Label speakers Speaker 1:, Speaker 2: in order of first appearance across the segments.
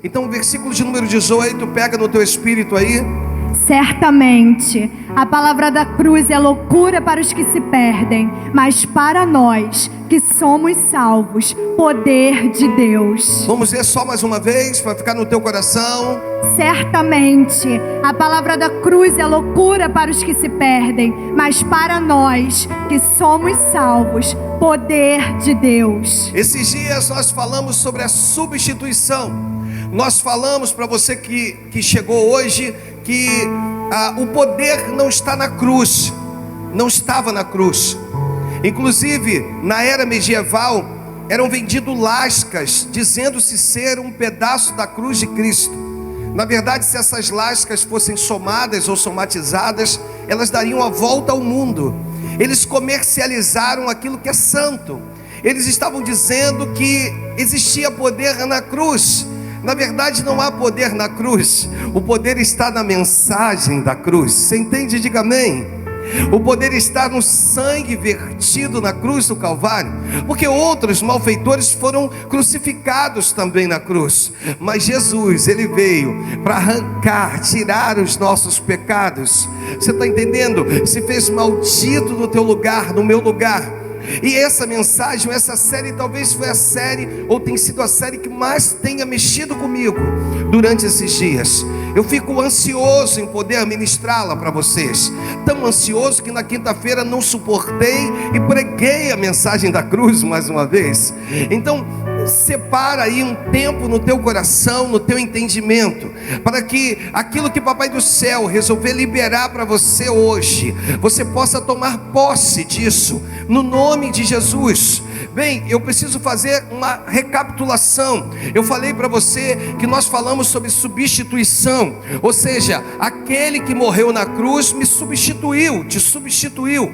Speaker 1: Então o versículo de número 18, pega no teu espírito aí.
Speaker 2: Certamente, a palavra da cruz é loucura para os que se perdem, mas para nós que somos salvos, poder de Deus.
Speaker 1: Vamos ler só mais uma vez, para ficar no teu coração.
Speaker 2: Certamente, a palavra da cruz é loucura para os que se perdem, mas para nós que somos salvos, poder de Deus.
Speaker 1: Esses dias nós falamos sobre a substituição. Nós falamos para você que chegou hoje que o poder não está na cruz, não estava na cruz. Inclusive, na era medieval, eram vendidos lascas, dizendo-se ser um pedaço da cruz de Cristo. Na verdade, se essas lascas fossem somadas ou somatizadas, elas dariam a volta ao mundo. Eles comercializaram aquilo que é santo. Eles estavam dizendo que existia poder na cruz. Na verdade, não há poder na cruz. O poder está na mensagem da cruz. Você entende? Diga amém. O poder está no sangue vertido na cruz do Calvário. Porque outros malfeitores foram crucificados também na cruz. Mas Jesus, Ele veio para arrancar, tirar os nossos pecados. Você está entendendo? Se fez maldito no teu lugar, no meu lugar. E essa mensagem, essa série talvez foi a série, ou tem sido a série que mais tenha mexido comigo durante esses dias. Eu fico ansioso em poder ministrá-la para vocês. Tão ansioso que na quinta-feira não suportei e preguei a mensagem da cruz mais uma vez. Então, separa aí um tempo no teu coração, no teu entendimento, para que aquilo que Papai do Céu resolver liberar para você hoje, você possa tomar posse disso, no nome de Jesus. Bem, eu preciso fazer uma recapitulação. Eu falei para você que nós falamos sobre substituição, ou seja, aquele que morreu na cruz me substituiu, te substituiu.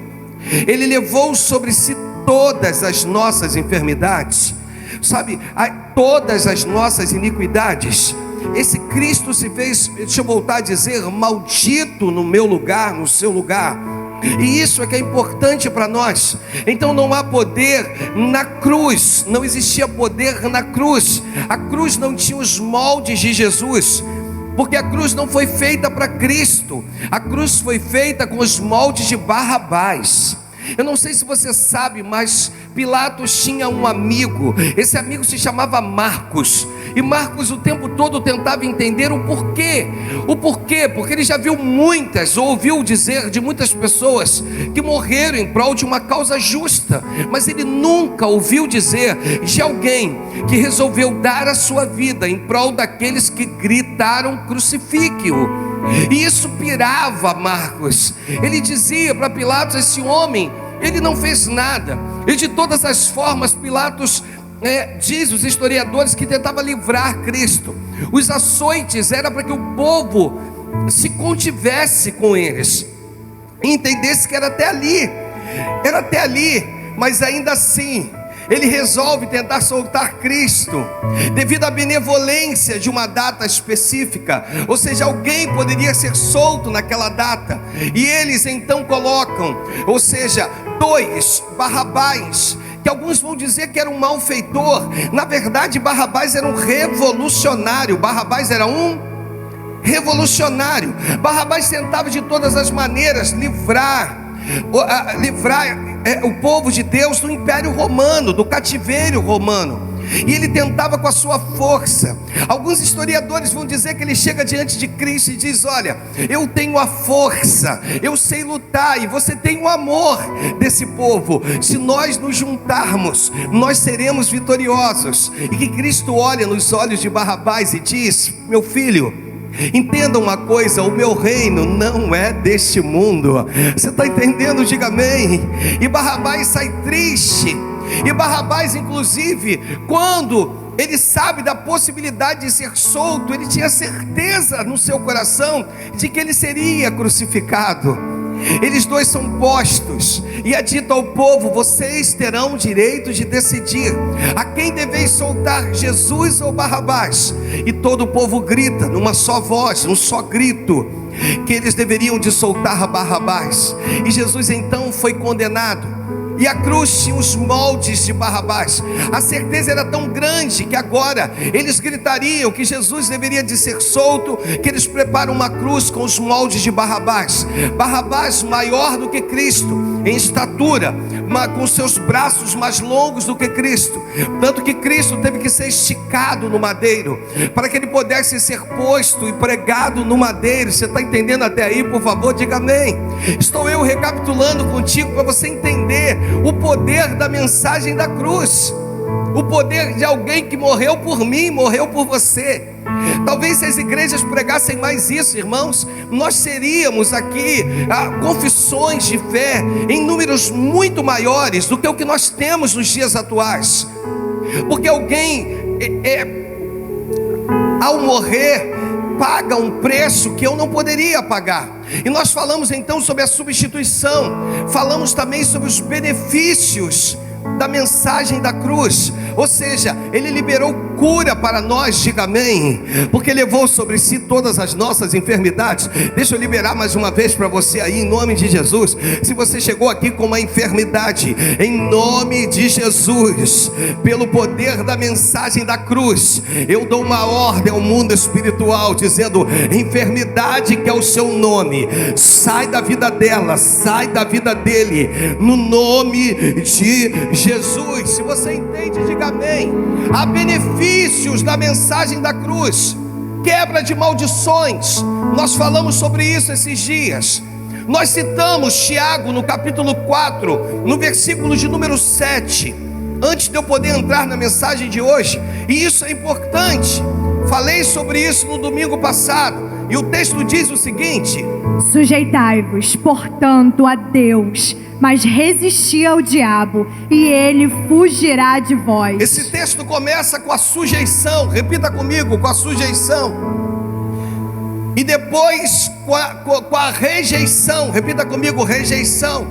Speaker 1: Ele levou sobre si todas as nossas enfermidades, sabe, todas as nossas iniquidades. Esse Cristo se fez, deixa eu voltar a dizer, maldito no meu lugar, no seu lugar. E isso é que é importante para nós. Então não há poder na cruz, não existia poder na cruz. A cruz não tinha os moldes de Jesus, porque a cruz não foi feita para Cristo. A cruz foi feita com os moldes de Barrabás. Eu não sei se você sabe, mas Pilatos tinha um amigo. Esse amigo se chamava Marcos. E Marcos o tempo todo tentava entender o porquê. O porquê, porque ele já viu muitas, ou ouviu dizer de muitas pessoas que morreram em prol de uma causa justa. Mas ele nunca ouviu dizer de alguém que resolveu dar a sua vida em prol daqueles que gritaram crucifique-o. E isso pirava Marcos. Ele dizia para Pilatos: esse homem, ele não fez nada. E de todas as formas Pilatos diz os historiadores que tentava livrar Cristo. Os açoites era para que o povo se contivesse com eles, entendesse que era até ali, mas ainda assim ele resolve tentar soltar Cristo, devido à benevolência de uma data específica, ou seja, alguém poderia ser solto naquela data, e eles então colocam, ou seja, dois, Barrabás, que alguns vão dizer que era um malfeitor. Na verdade Barrabás era um revolucionário. Barrabás era um revolucionário. Barrabás tentava de todas as maneiras livrar o povo de Deus do Império Romano, do cativeiro romano. E ele tentava com a sua força. Alguns historiadores vão dizer que ele chega diante de Cristo e diz: olha, eu tenho a força, eu sei lutar, e você tem o amor desse povo. Se nós nos juntarmos, nós seremos vitoriosos. E que Cristo olha nos olhos de Barrabás e diz: meu filho, entenda uma coisa, o meu reino não é deste mundo. Você está entendendo? Diga amém. E Barrabás sai triste. E Barrabás, inclusive, quando ele sabe da possibilidade de ser solto, ele tinha certeza no seu coração de que ele seria crucificado. Eles dois são postos, e é dito ao povo: vocês terão o direito de decidir a quem deveis soltar, Jesus ou Barrabás. E todo o povo grita numa só voz, num só grito, que eles deveriam de soltar Barrabás. E Jesus então foi condenado. E a cruz tinha os moldes de Barrabás. A certeza era tão grande que agora eles gritariam que Jesus deveria de ser solto, que eles preparam uma cruz com os moldes de Barrabás. Barrabás maior do que Cristo em estatura, com seus braços mais longos do que Cristo, tanto que Cristo teve que ser esticado no madeiro, para que ele pudesse ser posto e pregado no madeiro. Você está entendendo até aí? Por favor, diga amém. Estou eu recapitulando contigo para você entender o poder da mensagem da cruz, o poder de alguém que morreu por mim, morreu por você. Talvez se as igrejas pregassem mais isso, irmãos, nós seríamos aqui confissões de fé em números muito maiores do que o que nós temos nos dias atuais. Porque alguém ao morrer paga um preço que eu não poderia pagar. E nós falamos então sobre a substituição, falamos também sobre os benefícios da mensagem da cruz. Ou seja, ele liberou cura para nós, diga amém, porque levou sobre si todas as nossas enfermidades. Deixa eu liberar mais uma vez para você aí, em nome de Jesus. Se você chegou aqui com uma enfermidade, em nome de Jesus, pelo poder da mensagem da cruz, eu dou uma ordem ao mundo espiritual, dizendo: enfermidade, que é o seu nome, sai da vida dela, sai da vida dele, no nome de Jesus. Se você entende, diga amém. Há benefícios da mensagem da cruz, quebra de maldições. Nós falamos sobre isso esses dias. Nós citamos Tiago no capítulo 4, no versículo de número 7, antes de eu poder entrar na mensagem de hoje. E isso é importante. Falei sobre isso no domingo passado, e o texto diz o seguinte:
Speaker 2: sujeitai-vos, portanto, a Deus, mas resisti ao diabo, e ele fugirá de vós.
Speaker 1: Esse texto começa com a sujeição. Repita comigo: com a sujeição. E depois com a rejeição. Repita comigo: rejeição.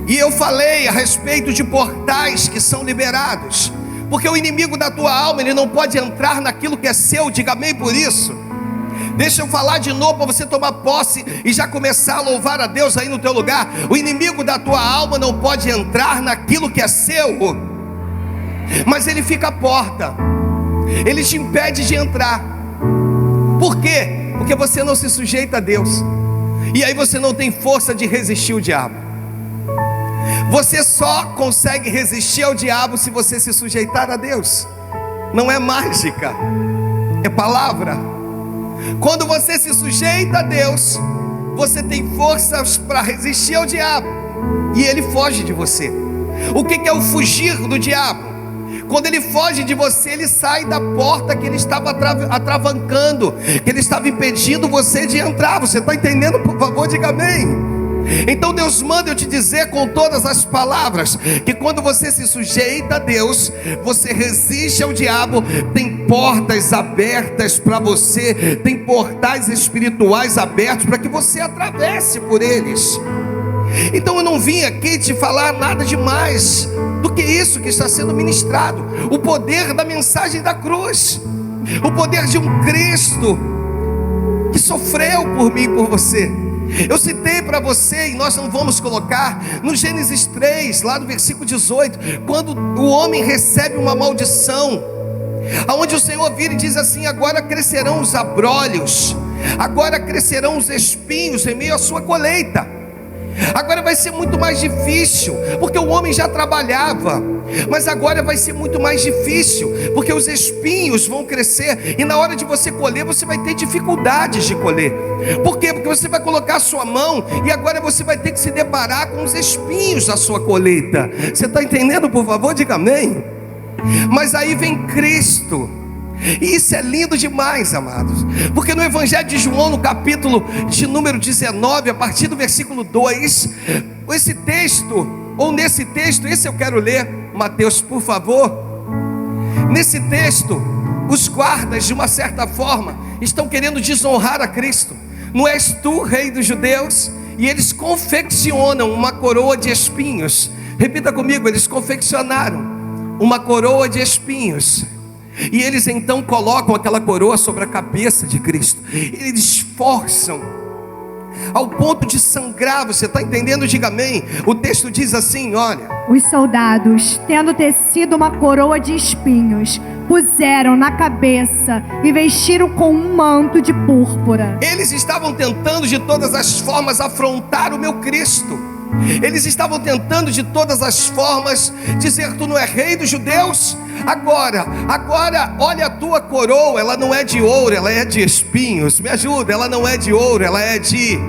Speaker 1: E eu falei a respeito de portais que são liberados, porque o inimigo da tua alma, ele não pode entrar naquilo que é seu. Diga amém por isso. Deixa eu falar de novo para você tomar posse e já começar a louvar a Deus aí no teu lugar. O inimigo da tua alma não pode entrar naquilo que é seu, mas ele fica à porta, ele te impede de entrar. Por quê? Porque você não se sujeita a Deus, e aí você não tem força de resistir ao diabo. Você só consegue resistir ao diabo se você se sujeitar a Deus. Não é mágica, é palavra. Quando você se sujeita a Deus, você tem forças para resistir ao diabo, e ele foge de você. O que é o fugir do diabo? Quando ele foge de você, ele sai da porta que ele estava atravancando, que ele estava impedindo você de entrar. Você está entendendo? Por favor, diga amém. Então Deus manda eu te dizer com todas as palavras, que quando você se sujeita a Deus, você resiste ao diabo. Tem portas abertas para você, tem portais espirituais abertos para que você atravesse por eles. Então eu não vim aqui te falar nada demais do que isso que está sendo ministrado. O poder da mensagem da cruz, o poder de um Cristo que sofreu por mim e por você. Eu citei para você, e nós não vamos colocar, no Gênesis 3, lá no versículo 18, quando o homem recebe uma maldição, aonde o Senhor vira e diz assim: agora crescerão os abrolhos, agora crescerão os espinhos em meio à sua colheita. Agora vai ser muito mais difícil, porque o homem já trabalhava, mas agora vai ser muito mais difícil, porque os espinhos vão crescer, e na hora de você colher, você vai ter dificuldades de colher. Por quê? Porque você vai colocar a sua mão, e agora você vai ter que se deparar com os espinhos da sua colheita. Você está entendendo? Por favor, diga amém. Mas aí vem Cristo, e isso é lindo demais, amados, porque no Evangelho de João, no capítulo de número 19, a partir do versículo 2, esse eu quero ler, Mateus, por favor. Nesse texto, os guardas, de uma certa forma, estão querendo desonrar a Cristo. Não és tu, rei dos judeus? E eles confeccionam uma coroa de espinhos. Repita comigo: eles confeccionaram uma coroa de espinhos, e eles então colocam aquela coroa sobre a cabeça de Cristo. Eles forçam ao ponto de sangrar. Você está entendendo? Diga amém. O texto diz assim, olha:
Speaker 2: Os soldados, tendo tecido uma coroa de espinhos, puseram na cabeça e vestiram com um manto de púrpura.
Speaker 1: Eles estavam tentando de todas as formas afrontar o meu Cristo. Eles estavam tentando de todas as formas dizer: tu não é rei dos judeus? Agora, olha a tua coroa, ela não é de ouro, ela é de espinhos. Me ajuda, ela não é de ouro, ela é de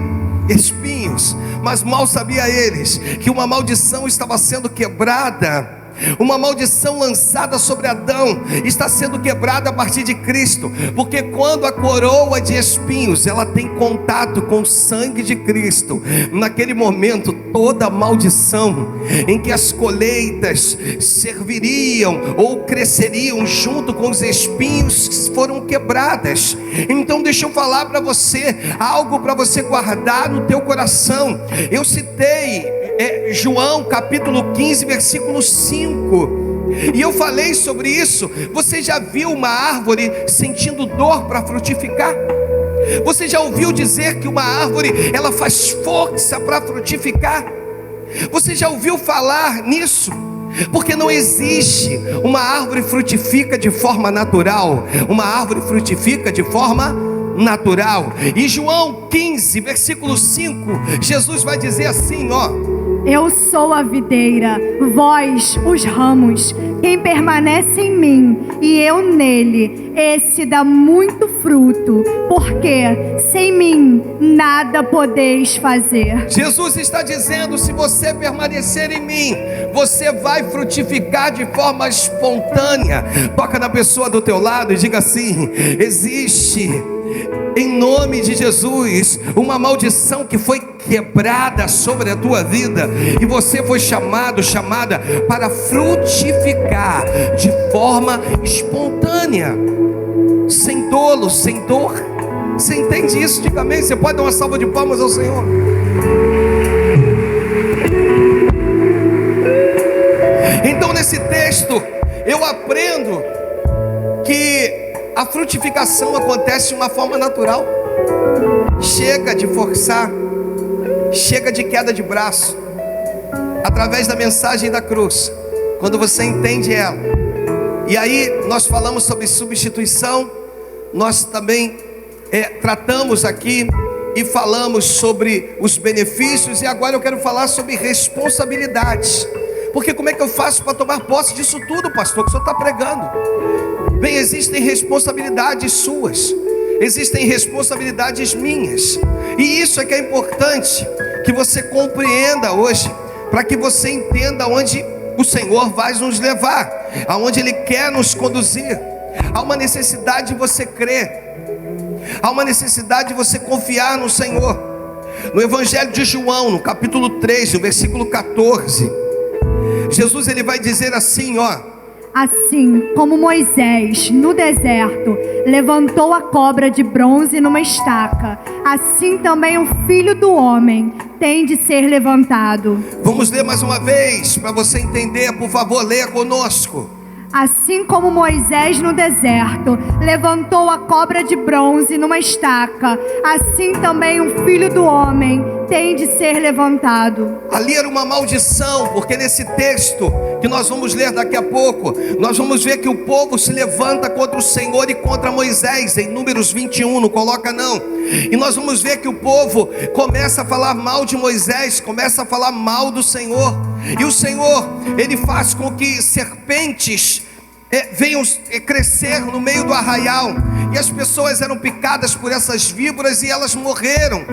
Speaker 1: espinhos. Mas mal sabia eles que uma maldição estava sendo quebrada. Uma maldição lançada sobre Adão está sendo quebrada a partir de Cristo, porque quando a coroa de espinhos ela tem contato com o sangue de Cristo, naquele momento toda maldição em que as colheitas serviriam ou cresceriam junto com os espinhos foram quebradas. Então deixa eu falar para você algo para você guardar no teu coração. Eu citei João capítulo 15 versículo 5, e eu falei sobre isso. Você já viu uma árvore sentindo dor para frutificar? Você já ouviu dizer que uma árvore ela faz força para frutificar? Você já ouviu falar nisso? Porque não existe uma árvore frutifica de forma natural. Uma árvore frutifica de forma natural. E João 15 versículo 5, Jesus vai dizer assim, ó:
Speaker 2: Eu sou a videira, vós os ramos. Quem permanece em mim e eu nele, esse dá muito fruto, porque sem mim nada podeis fazer.
Speaker 1: Jesus está dizendo: se você permanecer em mim, você vai frutificar de forma espontânea. Toca na pessoa do teu lado e diga assim: existe, em nome de Jesus, uma maldição que foi quebrada sobre a tua vida, e você foi chamada para frutificar de forma espontânea, sem dolo, sem dor. Você entende isso? Diga amém. Você pode dar uma salva de palmas ao Senhor. Então nesse texto eu aprendo que a frutificação acontece de uma forma natural. Chega de forçar, chega de queda de braço. Através da mensagem da cruz, quando você entende ela, e aí nós falamos sobre substituição. Nós também tratamos aqui e falamos sobre os benefícios. E agora eu quero falar sobre responsabilidades. Porque como é que eu faço para tomar posse disso tudo, pastor, que o senhor está pregando? Bem, existem responsabilidades suas, existem responsabilidades minhas, e isso é que é importante que você compreenda hoje, para que você entenda onde o Senhor vai nos levar, aonde Ele quer nos conduzir. Há uma necessidade de você crer, há uma necessidade de você confiar no Senhor. No Evangelho de João, no capítulo 3, no versículo 14, Jesus ele vai dizer assim, ó:
Speaker 2: Assim como Moisés, no deserto, levantou a cobra de bronze numa estaca, assim também o Filho do Homem tem de ser levantado.
Speaker 1: Vamos ler mais uma vez, para você entender, por favor, leia conosco.
Speaker 2: Assim como Moisés no deserto levantou a cobra de bronze numa estaca, assim também o Filho do Homem tem de ser levantado.
Speaker 1: Ali era uma maldição, porque nesse texto que nós vamos ler daqui a pouco, nós vamos ver que o povo se levanta contra o Senhor e contra Moisés, em Números 21, não coloca não. E nós vamos ver que o povo começa a falar mal de Moisés, começa a falar mal do Senhor. E o Senhor, Ele faz com que serpentes venham crescer no meio do arraial, e as pessoas eram picadas por essas víboras e elas morreram,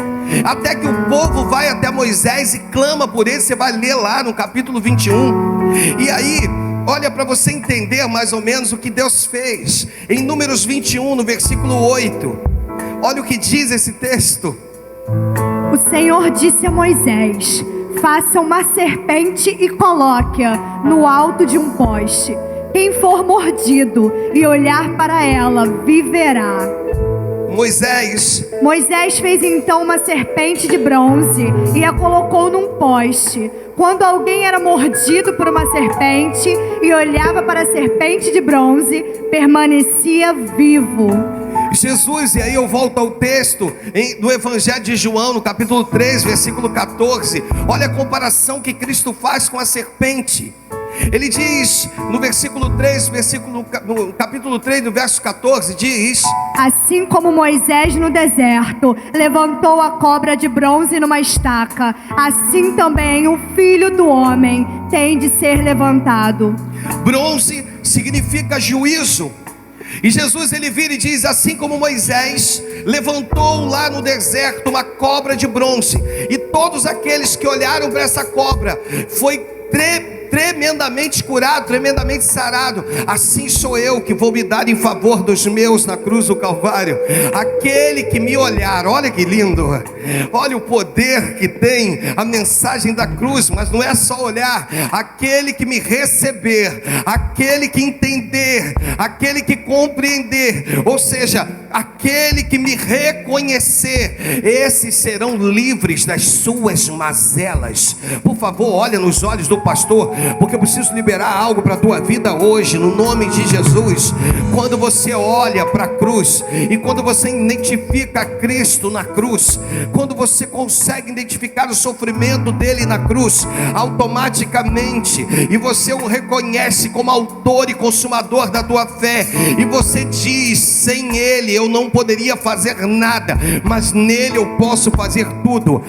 Speaker 1: até que o povo vai até Moisés e clama por ele. Você vai ler lá no capítulo 21, e aí, olha para você entender mais ou menos o que Deus fez. Em Números 21, no versículo 8, olha o que diz esse texto.
Speaker 2: O Senhor disse a Moisés: faça uma serpente e coloque-a no alto de um poste. Quem for mordido e olhar para ela, viverá.
Speaker 1: Moisés
Speaker 2: fez então uma serpente de bronze e a colocou num poste. Quando alguém era mordido por uma serpente e olhava para a serpente de bronze, permanecia vivo.
Speaker 1: Jesus, e aí eu volto ao texto do Evangelho de João, no capítulo 3, versículo 14. Olha a comparação que Cristo faz com a serpente. Ele diz no versículo 3, no capítulo 3, no verso 14, diz:
Speaker 2: assim como Moisés no deserto levantou a cobra de bronze numa estaca, assim também o Filho do Homem tem de ser levantado.
Speaker 1: Bronze significa juízo. E Jesus, ele vira e diz: assim como Moisés levantou lá no deserto uma cobra de bronze, e todos aqueles que olharam para essa cobra foi tremendamente curado, tremendamente sarado, assim sou eu que vou me dar em favor dos meus na cruz do Calvário. Aquele que me olhar, olha que lindo, olha o poder que tem a mensagem da cruz. Mas não é só olhar, aquele que me receber, aquele que entender, aquele que compreender, ou seja, aquele que me reconhecer, esses serão livres das suas mazelas. Por favor, olha nos olhos do pastor, porque eu preciso liberar algo para a tua vida hoje, no nome de Jesus. Quando você olha para a cruz, e quando você identifica Cristo na cruz, quando você consegue identificar o sofrimento dele na cruz, automaticamente, e você o reconhece como autor e consumador da tua fé, e você diz: sem ele eu não poderia fazer nada, mas nele eu posso fazer tudo.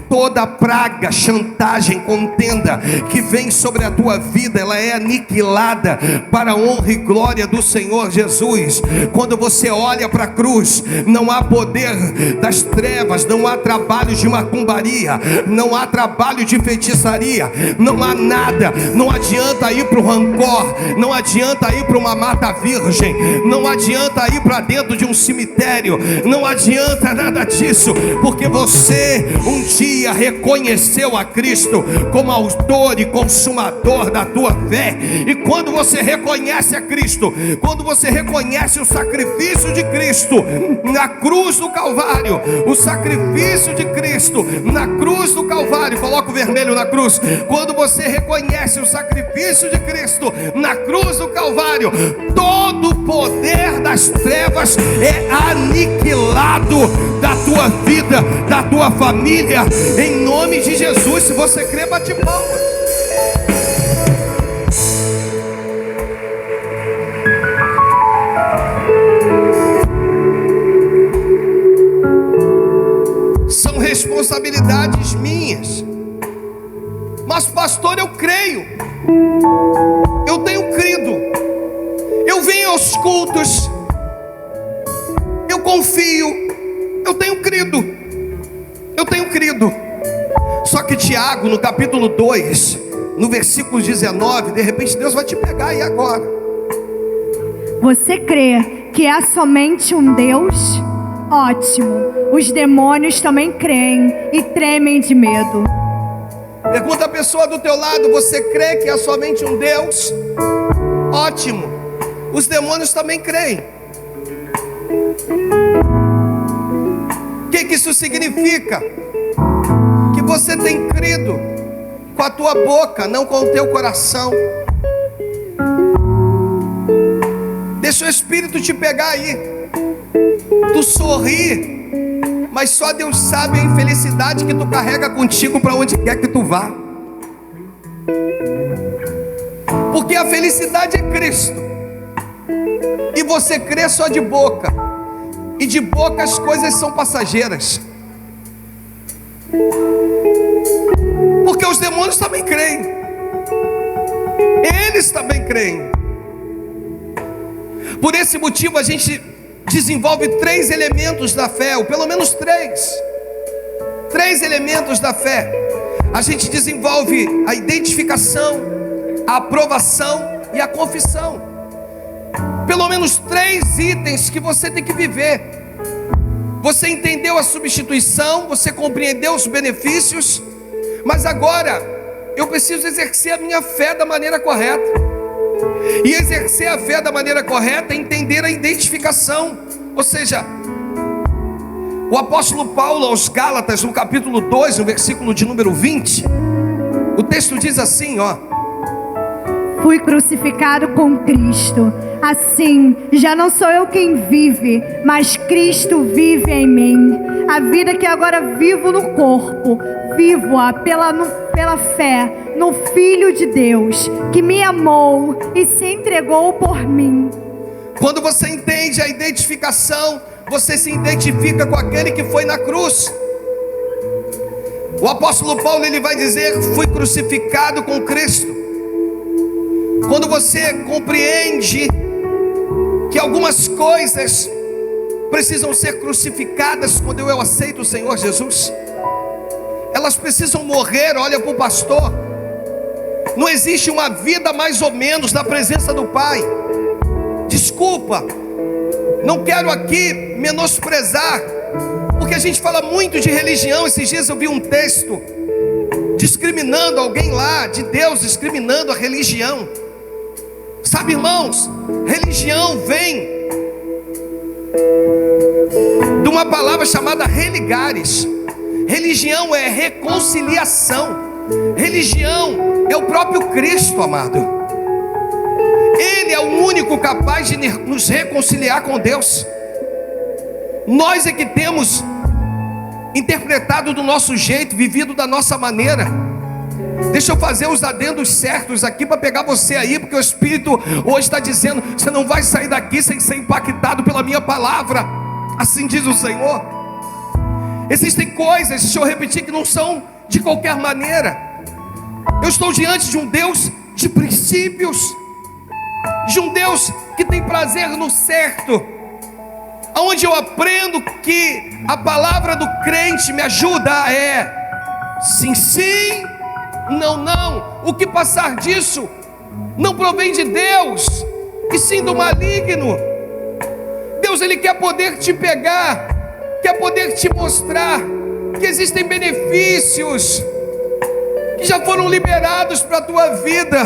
Speaker 1: Toda praga, chantagem, contenda que vem sobre a tua vida, ela é aniquilada para a honra e glória do Senhor Jesus. Quando você olha para a cruz, não há poder das trevas, não há trabalho de macumbaria, não há trabalho de feitiçaria, não há nada. Não adianta ir para o rancor, não adianta ir para uma mata virgem, não adianta ir para dentro de um cemitério, não adianta nada disso, porque você um dia reconheceu a Cristo como autor e consumador da tua fé. E quando você reconhece a Cristo, quando você reconhece o sacrifício de Cristo na cruz do Calvário, o sacrifício de Cristo na cruz do Calvário, coloca o vermelho na cruz. Quando você reconhece o sacrifício de Cristo na cruz do Calvário, todo o poder das trevas é aniquilado da tua vida, da tua família, em nome de Jesus. Se você crê, bate palmas. São responsabilidades minhas. Mas pastor, eu creio, eu tenho crido, eu venho aos cultos, eu confio, eu tenho crido. Só que Tiago, no capítulo 2, no versículo 19, de repente Deus vai te pegar aí agora.
Speaker 2: Você crê que há somente um Deus? Ótimo. Os demônios também creem e tremem de medo.
Speaker 1: Pergunta a pessoa do teu lado: você crê que há somente um Deus? Ótimo. Os demônios também creem. O que isso significa? Que você tem crido com a tua boca, não com o teu coração. Deixa o Espírito te pegar aí. Tu sorri, mas só Deus sabe a infelicidade que tu carrega contigo para onde quer que tu vá. Porque a felicidade é Cristo, e você crê só de boca, e de boca as coisas são passageiras. Porque os demônios também creem, eles também creem. Por esse motivo a gente desenvolve 3 elementos da fé, ou pelo menos 3 elementos da fé. A gente desenvolve a identificação, a aprovação e a confissão. Pelo menos 3 itens que você tem que viver. Você entendeu a substituição, você compreendeu os benefícios, mas agora eu preciso exercer a minha fé da maneira correta. E exercer a fé da maneira correta é entender a identificação. Ou seja, o apóstolo Paulo aos Gálatas, no capítulo 2, no versículo de número 20, o texto diz assim, ó:
Speaker 2: fui crucificado com Cristo, Assim, já não sou eu quem vive, mas Cristo vive em mim. A vida que agora vivo no corpo, vivo-a pela fé no Filho de Deus, que me amou e se entregou por mim.
Speaker 1: Quando você entende a identificação, você se identifica com aquele que foi na cruz. O apóstolo Paulo, ele vai dizer: fui crucificado com Cristo. Quando você compreende que algumas coisas precisam ser crucificadas quando eu aceito o Senhor Jesus, elas precisam morrer. Olha para o pastor, não existe uma vida mais ou menos na presença do Pai. Desculpa, não quero aqui menosprezar, porque a gente fala muito de religião. Esses dias eu vi um texto discriminando alguém lá, de Deus discriminando a religião. Sabe, irmãos, religião vem de uma palavra chamada religares. Religião é reconciliação. Religião é o próprio Cristo, amado. Ele é o único capaz de nos reconciliar com Deus. Nós é que temos interpretado do nosso jeito, vivido da nossa maneira. Deixa eu fazer os adendos certos aqui para pegar você aí, porque o Espírito hoje está dizendo: você não vai sair daqui sem ser impactado pela minha palavra. Assim diz o Senhor. Existem coisas, deixa eu repetir, que não são de qualquer maneira. Eu estou diante de um Deus de princípios, de um Deus que tem prazer no certo, onde eu aprendo que a palavra do crente me ajuda sim, sim, não, não. O que passar disso não provém de Deus, e sim do maligno. Deus, Ele quer poder te pegar, quer poder te mostrar que existem benefícios que já foram liberados para a tua vida.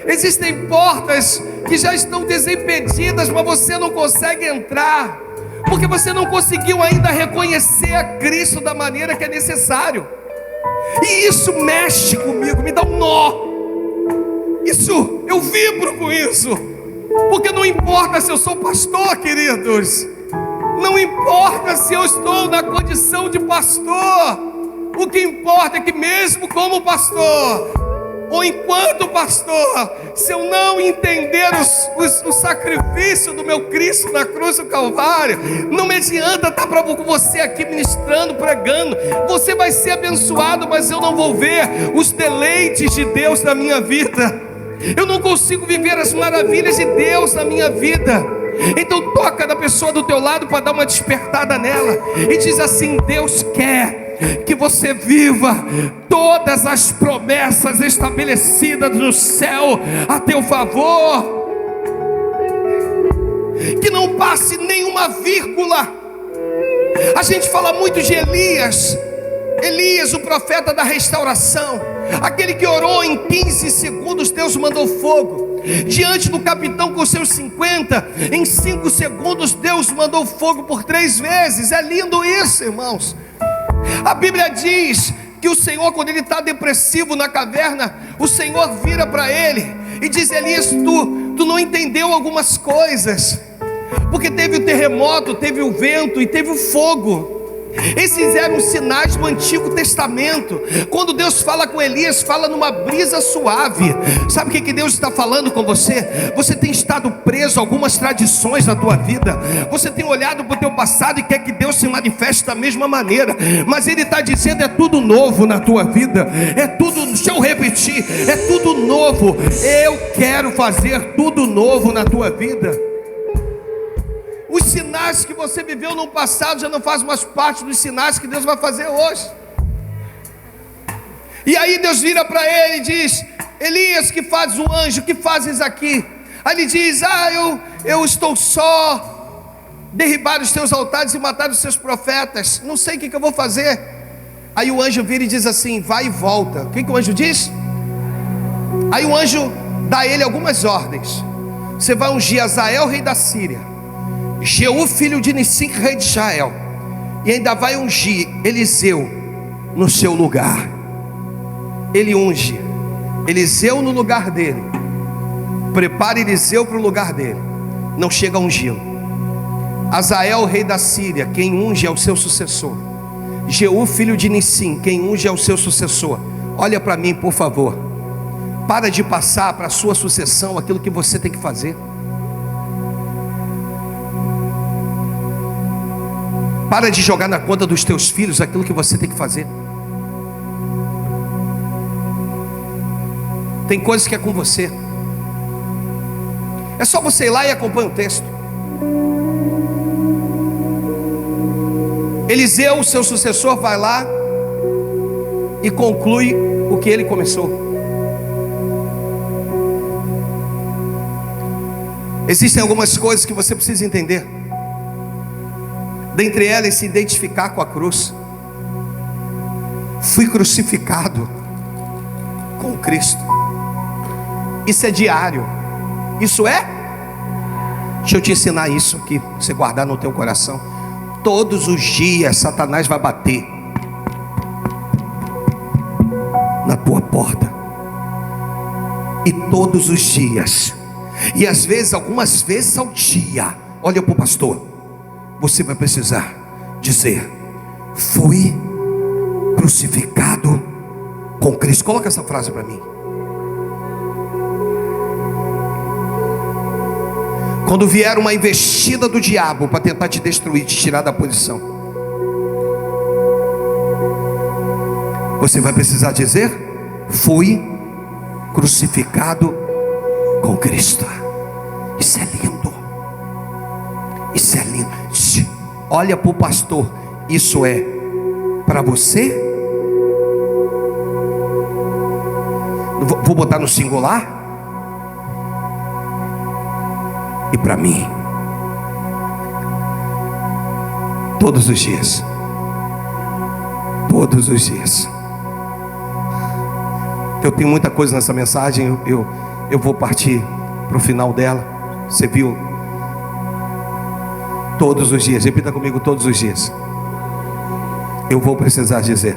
Speaker 1: Existem portas que já estão desimpedidas, mas você não consegue entrar, porque você não conseguiu ainda reconhecer a Cristo da maneira que é necessário. E isso mexe comigo, me dá um nó. Isso, eu vibro com isso. Porque não importa se eu sou pastor, queridos. Não importa se eu estou na condição de pastor. O que importa é que mesmo como pastor, ou enquanto pastor, se eu não entender o sacrifício do meu Cristo na cruz do Calvário, não me adianta estar para você aqui ministrando, pregando. Você vai ser abençoado, mas eu não vou ver os deleites de Deus na minha vida. Eu não consigo viver as maravilhas de Deus na minha vida. Então toca na pessoa do teu lado para dar uma despertada nela e diz assim: Deus quer que você viva todas as promessas estabelecidas no céu a teu favor, que não passe nenhuma vírgula. A gente fala muito de Elias, o profeta da restauração, aquele que orou em 15 segundos, Deus mandou fogo. Diante do capitão com seus 50, em 5 segundos Deus mandou fogo por 3 vezes. É lindo isso, irmãos. A Bíblia diz que o Senhor, quando ele está depressivo na caverna, o Senhor vira para ele e diz: Elias, tu não entendeu algumas coisas, porque teve o terremoto, teve o vento e teve o fogo. Esses eram sinais do Antigo Testamento. Quando Deus fala com Elias, fala numa brisa suave. Sabe o que Deus está falando com você? Você tem estado preso a algumas tradições na tua vida. Você tem olhado para o teu passado e quer que Deus se manifeste da mesma maneira, mas Ele está dizendo: é tudo novo na tua vida. É tudo, deixa eu repetir, é tudo novo. Eu quero fazer tudo novo na tua vida. Os sinais que você viveu no passado já não fazem mais parte dos sinais que Deus vai fazer hoje. E aí Deus vira para ele e diz: Elias, que fazes o anjo, que fazes aqui? Aí ele diz: eu estou só. Derribar os teus altares e matar os seus profetas. Não sei o que eu vou fazer. Aí o anjo vira e diz assim: vai e volta. O que o anjo diz? Aí o anjo dá a ele algumas ordens. Você vai ungir Azael, rei da Síria, Jeú, filho de Nissim, rei de Israel, e ainda vai ungir Eliseu no seu lugar. Ele unge Eliseu no lugar dele, prepara Eliseu para o lugar dele. não chega a ungí-lo. Azael, rei da Síria, quem unge é o seu sucessor. Jeú, filho de Nissim, quem unge é o seu sucessor. Olha para mim, por favor. Para de passar para a sua sucessão aquilo que você tem que fazer. Para de jogar na conta dos teus filhos aquilo que você tem que fazer. Tem coisas que é com você. É só você ir lá e acompanhar o texto. Eliseu, seu sucessor, vai lá e conclui o que ele começou. Existem algumas coisas que você precisa entender. Dentre elas, se identificar com a cruz. Fui crucificado com Cristo. Isso é diário. Isso é? Deixa eu te ensinar isso aqui, pra você guardar no teu coração. Todos os dias Satanás vai bater na tua porta. E todos os dias. E às vezes, algumas vezes ao dia. Olha para o pastor. Você vai precisar dizer: fui crucificado com Cristo. Coloca essa frase para mim. Quando vier uma investida do diabo para tentar te destruir, te tirar da posição, você vai precisar dizer: fui crucificado com Cristo. Isso é lindo. Isso é lindo. Olha para o pastor. Isso é para você? Vou botar no singular. E para mim, todos os dias, todos os dias. Eu tenho muita coisa nessa mensagem. Eu vou partir para o final dela. Você viu? Todos os dias, repita comigo: todos os dias. Eu vou precisar dizer: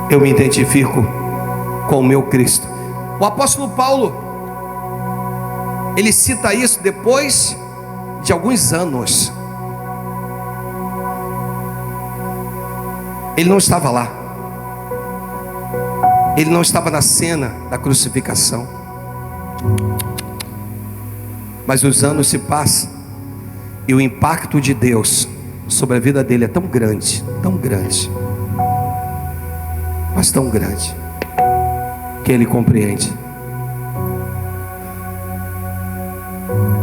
Speaker 1: eu me identifico com o meu Cristo. O apóstolo Paulo, ele cita isso depois de alguns anos. Ele não estava lá. Ele não estava na cena da crucificação. Mas os anos se passam e o impacto de Deus sobre a vida dele é tão grande, mas tão grande, que ele compreende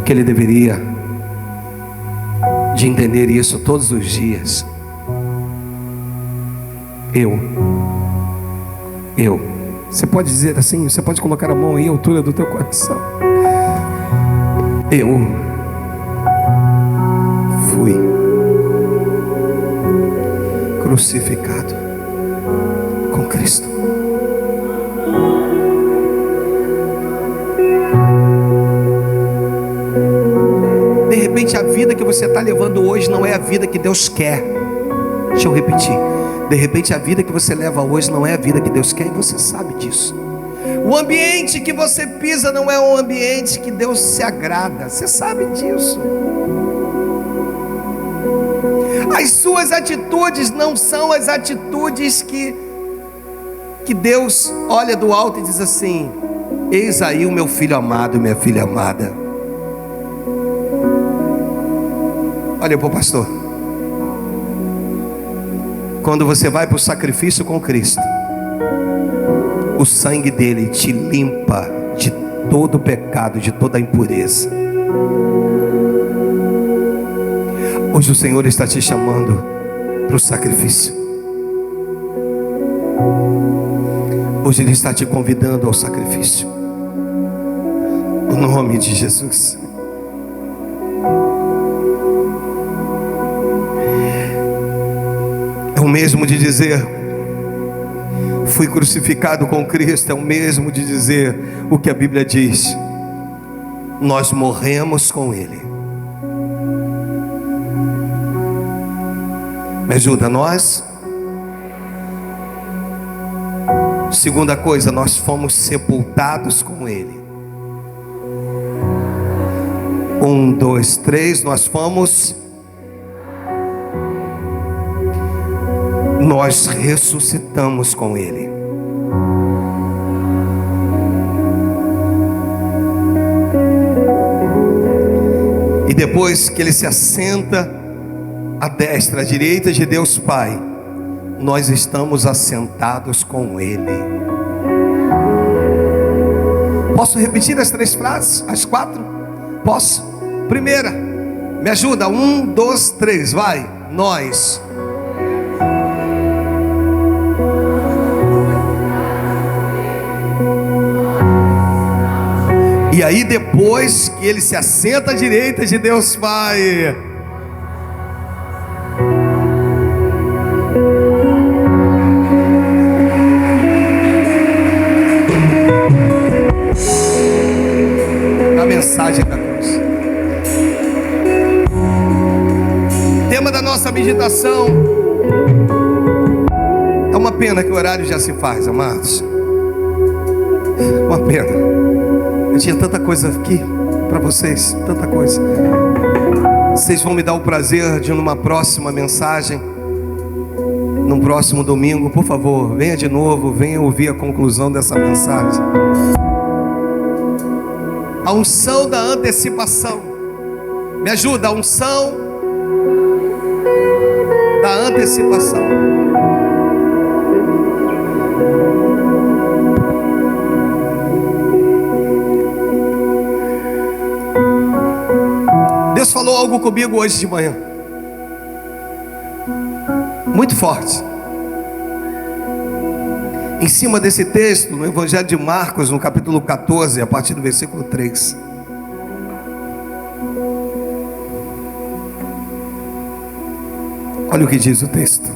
Speaker 1: que ele deveria de entender isso todos os dias. Você pode dizer assim, você pode colocar a mão aí à altura do teu coração. Eu fui crucificado com Cristo. De repente a vida que você está levando hoje não é a vida que Deus quer. Deixa eu repetir. De repente a vida que você leva hoje não é a vida que Deus quer, e você sabe disso. O ambiente que você pisa não é um ambiente que Deus se agrada. Você sabe disso. As suas atitudes não são as atitudes que Deus olha do alto e diz assim: eis aí o meu filho amado, minha filha amada. Olha para o pastor. Quando você vai para o sacrifício com Cristo, o sangue dele te limpa de todo o pecado, de toda a impureza. Hoje o Senhor está te chamando para o sacrifício. Hoje Ele está te convidando ao sacrifício. No nome de Jesus. É o mesmo de dizer: fui crucificado com Cristo. É o mesmo de dizer o que a Bíblia diz: nós morremos com Ele. Me ajuda, nós. Segunda coisa, nós fomos sepultados com Ele. 1, 2, 3, nós ressuscitamos com Ele. E depois que Ele se assenta à destra, à direita de Deus Pai, nós estamos assentados com Ele. Posso repetir as 3 frases? As 4? Posso? Primeira, me ajuda. 1, 2, 3, vai. Nós. E aí depois que Ele se assenta à direita de Deus Pai, a mensagem da cruz. Tema da nossa meditação. É uma pena que o horário já se faz, amados. Uma pena. Eu tinha tanta coisa aqui para vocês, tanta coisa. Vocês vão me dar o prazer de numa próxima mensagem, num próximo domingo, por favor, venha de novo, venha ouvir a conclusão dessa mensagem. A unção da antecipação. Me ajuda, a unção da antecipação. Deus falou algo comigo hoje de manhã, muito forte, em cima desse texto, no Evangelho de Marcos, no capítulo 14, a partir do versículo 3. Olha o que diz o texto.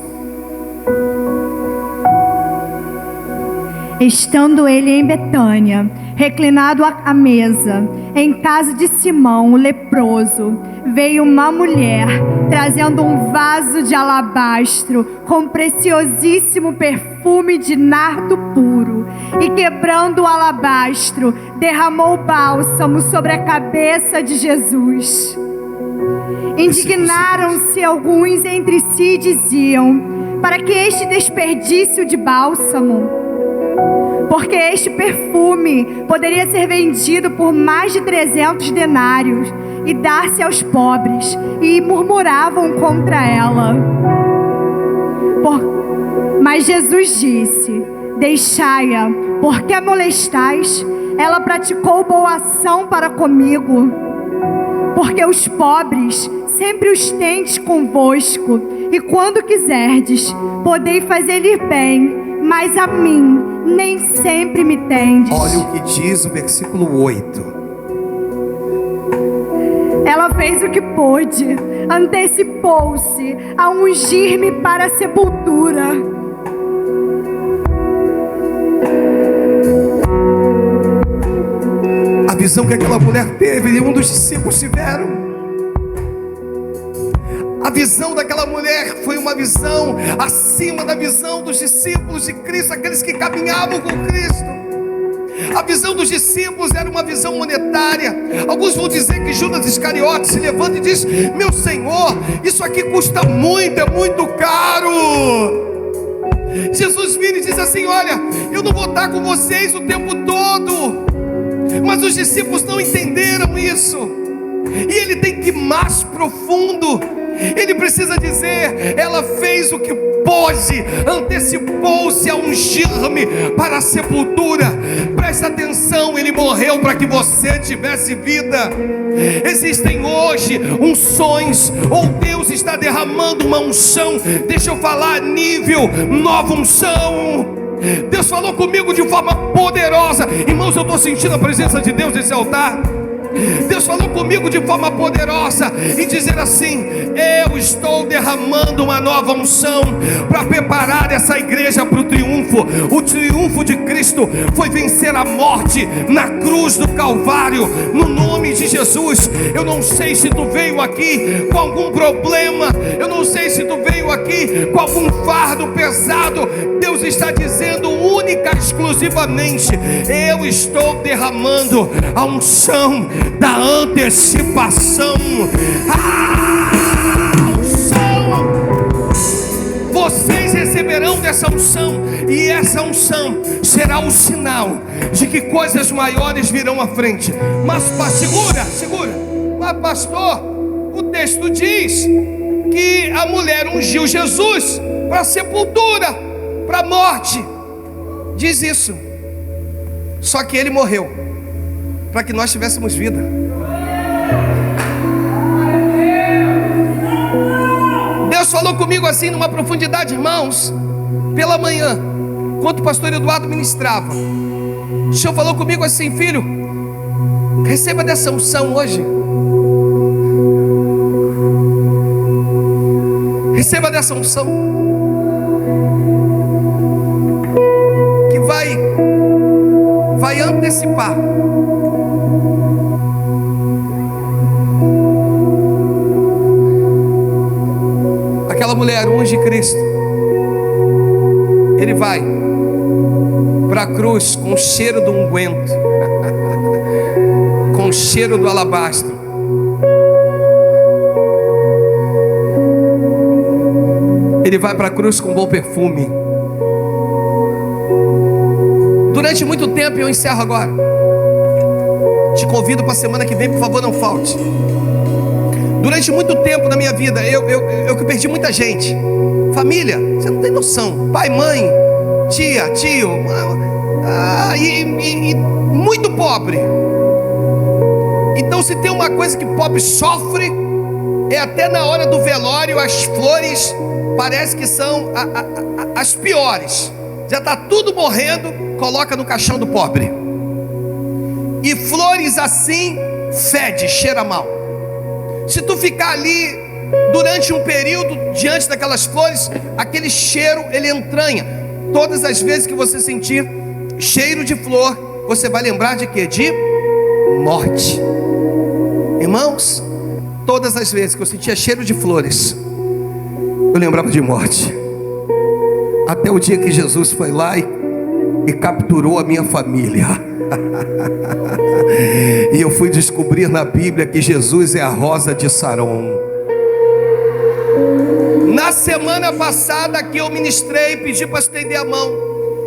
Speaker 2: Estando ele em Betânia, reclinado à mesa, em casa de Simão, o leproso, veio uma mulher, trazendo um vaso de alabastro, com preciosíssimo perfume de nardo puro, e quebrando o alabastro, derramou bálsamo sobre a cabeça de Jesus. Indignaram-se alguns entre si e diziam: para que este desperdício de bálsamo? Porque este perfume poderia ser vendido por mais de 300 denários e dar-se aos pobres. E murmuravam contra ela. Mas Jesus disse: deixai-a, porque a molestais? Ela praticou boa ação para comigo. Porque os pobres sempre os tendes convosco, e quando quiserdes, podeis fazer-lhe bem, mas a mim nem sempre me tendes.
Speaker 1: Olha o que diz o versículo 8.
Speaker 2: Ela fez o que pôde, antecipou-se a ungir-me para a sepultura.
Speaker 1: A visão que aquela mulher teve e um dos discípulos tiveram. A visão daquela mulher foi uma visão acima da visão dos discípulos de Cristo, aqueles que caminhavam com Cristo. A visão dos discípulos era uma visão monetária. Alguns vão dizer que Judas Iscariote se levanta e diz: meu Senhor, isso aqui custa muito, é muito caro. Jesus vira e diz assim: olha, eu não vou estar com vocês o tempo todo. Mas os discípulos não entenderam isso. E ele tem que ir mais profundo. Ele precisa dizer: ela fez o que pôde, antecipou-se a ungir-me para a sepultura. Presta atenção, ele morreu para que você tivesse vida. Existem hoje unções, ou Deus está derramando uma unção. Deixa eu falar, nível nova unção. Deus falou comigo de forma poderosa. Irmãos, eu estou sentindo a presença de Deus nesse altar. Deus falou comigo de forma poderosa e dizer assim: eu estou derramando uma nova unção para preparar essa igreja para o triunfo. O triunfo de Cristo foi vencer a morte na cruz do Calvário, no nome de Jesus. Eu não sei se tu veio aqui com algum problema, eu não sei se tu veio aqui com algum fardo pesado. Deus está dizendo única e exclusivamente: eu estou derramando a unção da antecipação. Vocês receberão dessa unção, e essa unção será um sinal de que coisas maiores virão à frente. Mas segura. Mas pastor, o texto diz que a mulher ungiu Jesus para a sepultura, para a morte. Diz isso. Só que ele morreu para que nós tivéssemos vida. Deus falou comigo assim numa profundidade, irmãos, pela manhã, enquanto o pastor Eduardo ministrava. O Senhor falou comigo assim: filho, receba dessa unção hoje. Receba dessa unção que vai antecipar. Aquela mulher unge Cristo. Ele vai para a cruz com o cheiro do unguento, com o cheiro do alabastro. Ele vai para a cruz com bom perfume. Durante muito tempo, eu encerro agora, te convido para a semana que vem, por favor, não falte. Durante muito tempo na minha vida, eu que perdi muita gente. Família, você não tem noção. Pai, mãe, tia, tio, e muito pobre. Então, se tem uma coisa que pobre sofre, é até na hora do velório, as flores parece que são as piores. Já está tudo morrendo, coloca no caixão do pobre. E flores assim fede, cheira mal. Se tu ficar ali durante um período diante daquelas flores, aquele cheiro ele entranha. Todas as vezes que você sentir cheiro de flor, você vai lembrar de quê? De morte. Irmãos, todas as vezes que eu sentia cheiro de flores, eu lembrava de morte. Até o dia que Jesus foi lá e capturou a minha família. E eu fui descobrir na Bíblia que Jesus é a rosa de Saron. Na semana passada que eu ministrei, pedi para estender a mão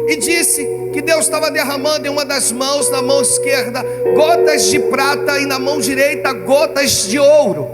Speaker 1: e disse que Deus estava derramando em uma das mãos, na mão esquerda, gotas de prata, e na mão direita gotas de ouro.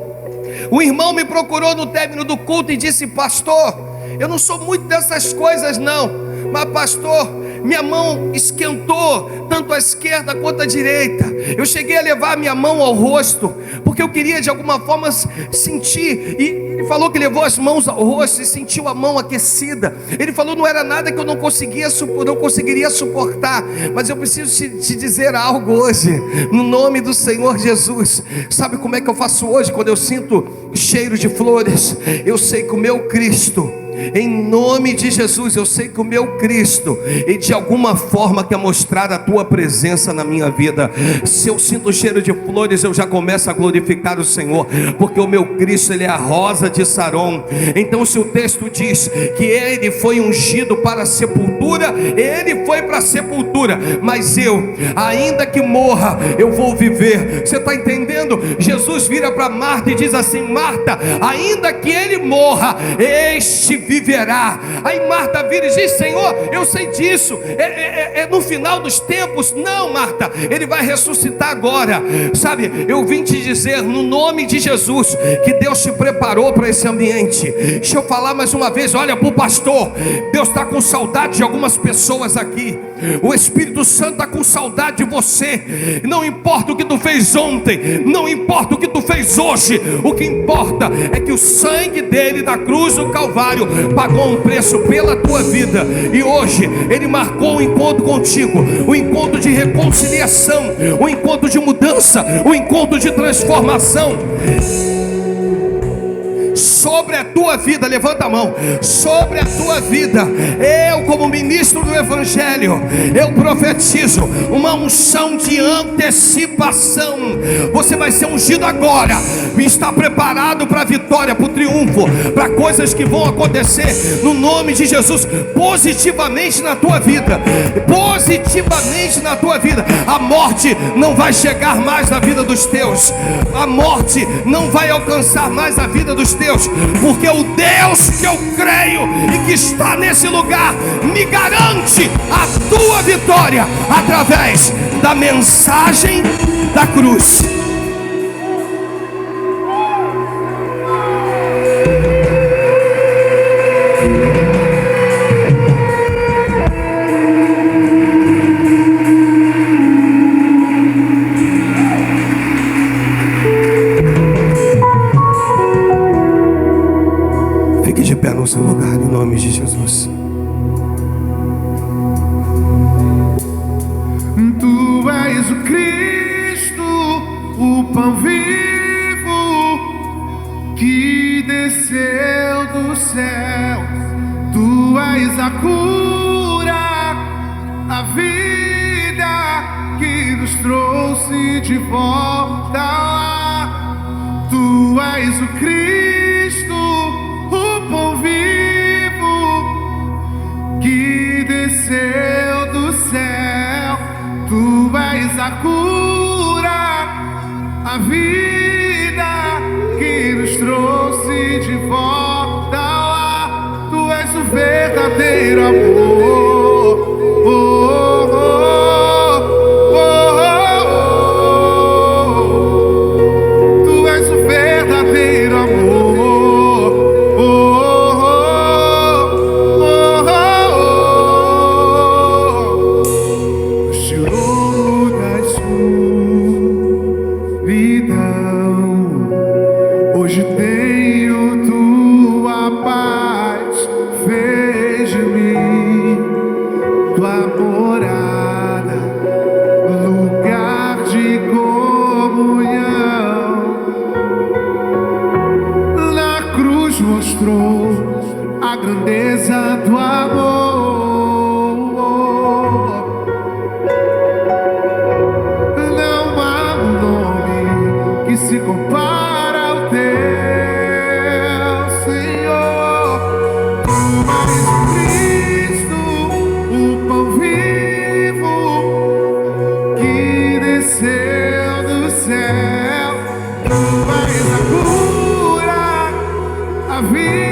Speaker 1: O irmão me procurou no término do culto e disse: pastor, eu não sou muito dessas coisas não, mas pastor, minha mão esquentou, tanto a esquerda quanto a direita. Eu cheguei a levar a minha mão ao rosto, porque eu queria de alguma forma sentir. E ele falou que levou as mãos ao rosto e sentiu a mão aquecida. Ele falou: não era nada que eu não conseguiria suportar. Mas eu preciso te dizer algo hoje, no nome do Senhor Jesus. Sabe como é que eu faço hoje quando eu sinto cheiro de flores? Eu sei que o meu Cristo, em nome de Jesus, eu sei que o meu Cristo, e de alguma forma quer mostrar a tua presença na minha vida. Se eu sinto o cheiro de flores, eu já começo a glorificar o Senhor, porque o meu Cristo, ele é a rosa de Saron. Então, se o texto diz que ele foi ungido para a sepultura, ele foi para a sepultura, mas eu, ainda que morra, eu vou viver. Você está entendendo? Jesus vira para Marta e diz assim: Marta, ainda que ele morra, este viverá. Aí Marta vira e diz: Senhor, eu sei disso, é no final dos tempos. Não, Marta, ele vai ressuscitar agora. Sabe, eu vim te dizer no nome de Jesus que Deus te preparou para esse ambiente. Deixa eu falar mais uma vez, olha para o pastor. Deus está com saudade de algumas pessoas aqui. O Espírito Santo está com saudade de você. Não importa o que tu fez ontem, não importa o que tu fez hoje, o que importa é que o sangue dele da cruz do Calvário pagou um preço pela tua vida, e hoje Ele marcou um encontro contigo, um encontro de reconciliação, um encontro de mudança, um encontro de transformação sobre a tua vida. Levanta a mão. Sobre a tua vida, eu, como ministro do Evangelho, eu profetizo uma unção de antecipação. Você vai ser ungido agora e está preparado para a vitória, para o triunfo, para coisas que vão acontecer no nome de Jesus, positivamente na tua vida, positivamente na tua vida. A morte não vai chegar mais na vida dos teus, a morte não vai alcançar mais a vida dos teus, porque o Deus que eu creio e que está nesse lugar me garante a tua vitória através da mensagem da cruz. No seu lugar, em nome de Jesus.
Speaker 3: Tu és o Cristo, o pão vivo que desceu do céu. Tu és a cura, a vida que nos trouxe de volta lá. Tu és o Cristo, o pão vivo que desceu do céu. Tu és a cura, a vida que nos trouxe de volta lá. Tu és o verdadeiro amor. Oh, oh, oh, oh, oh. Tu és o verdadeiro amor. Mostrou a grandeza do amor. Não há um nome que se compara ao teu, Senhor. Tu és o Cristo, o pão vivo que desceu do céu. Tu és a cura, a vida